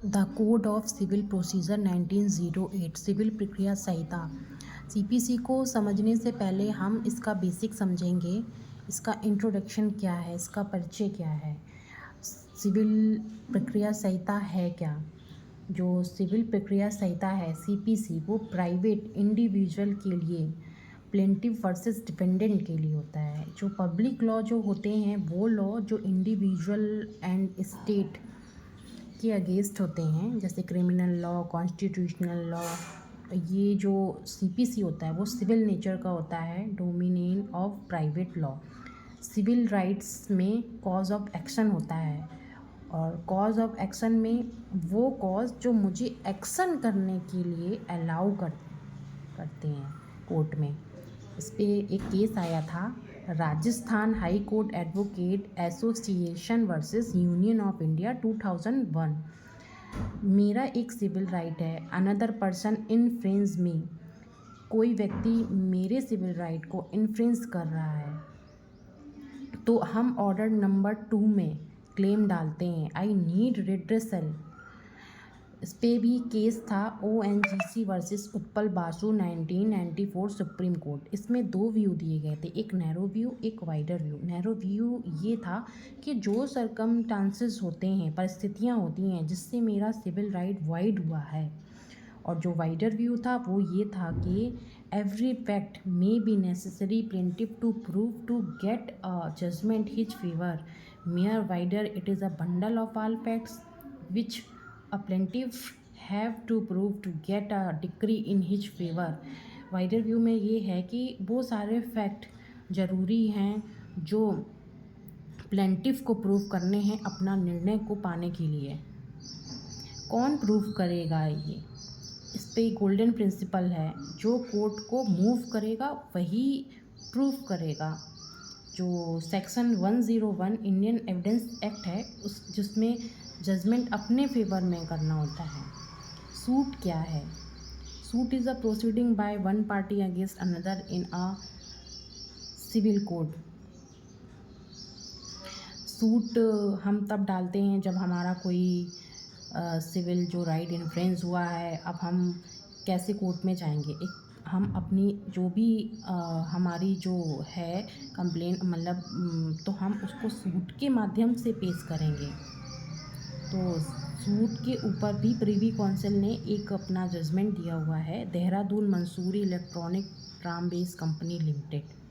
The code of civil procedure 1908 civil प्रक्रिया संहिता। CPC को समझने से पहले हम इसका बेसिक समझेंगे। इसका इंट्रोडक्शन क्या है, इसका परिचय क्या है, सिविल प्रक्रिया संहिता है क्या। जो सिविल प्रक्रिया संहिता है सीपीसी, वो प्राइवेट इंडिविजुअल के लिए, प्लेंटिफ वर्सेस डिफेंडेंट के लिए होता है। जो पब्लिक लॉ जो होते हैं वो लॉ जो इंडिविजुअल एंड स्टेट के अगेंस्ट होते हैं, जैसे क्रिमिनल लॉ, कॉन्स्टिट्यूशनल लॉ, ये जो सीपीसी होता है वो सिविल नेचर का होता है, dominion of private law. Civil rights में कॉज ऑफ एक्शन होता है, और कॉज ऑफ एक्शन में वो कॉज जो मुझे एक्शन करने के लिए अलाउ करते हैं कोर्ट में। इस पे एक केस आया था, Rajasthan high court advocate association versus union of India 2001। मेरा एक सिविल राइट है, अनदर पर्सन इन्फ्रिंज मी, कोई व्यक्ति मेरे सिविल राइट को इन्फ्रिंज कर रहा है, तो हम ऑर्डर नंबर 2 में क्लेम डालते हैं, आई नीड रिड्रेसल। इस पे भी केस था ONGC versus Utpal Basu 1994 supreme court. इसमें 2 व्यू दिए गए थे, एक नैरो व्यू, एक वाइडर व्यू। नैरो व्यू ये था कि जो सरकमस्टांसेस होते हैं, परिस्थितियाँ होती हैं जिससे मेरा सिविल राइट वाइड हुआ है, और जो वाइडर व्यू था वो ये था कि every fact may be necessary plaintiff to prove to get a judgement his favour. Mayor wider it is a bundle of all facts which a plaintiff have to prove to get a decree in his favor। Wider view में ये है कि वो सारे fact ज़रूरी हैं जो plaintiff को प्रूव करने हैं अपना निर्णय को पाने के लिए। कौन प्रूव करेगा ये, इस पे गोल्डन प्रिंसिपल है, जो कोर्ट को मूव करेगा वही प्रूव करेगा। जो सेक्शन 101 इंडियन एविडेंस एक्ट है उस जिसमें जजमेंट अपने फेवर में करना होता है। सूट क्या है? Suit is a proceeding by one party against another in a civil code. Suit हम तब डालते हैं जब हमारा कोई सिविल जो राइट इन्फ्रेंस हुआ है। अब हम कैसे कोर्ट में जाएंगे, एक हम अपनी जो भी हमारी जो है कंप्लेन, मतलब तो हम उसको सूट के माध्यम से पेश करेंगे। तो सूट के ऊपर भी प्रिवी काउंसिल ने एक अपना जजमेंट दिया हुआ है, Dehradun Mussoorie electronic tram base company limited.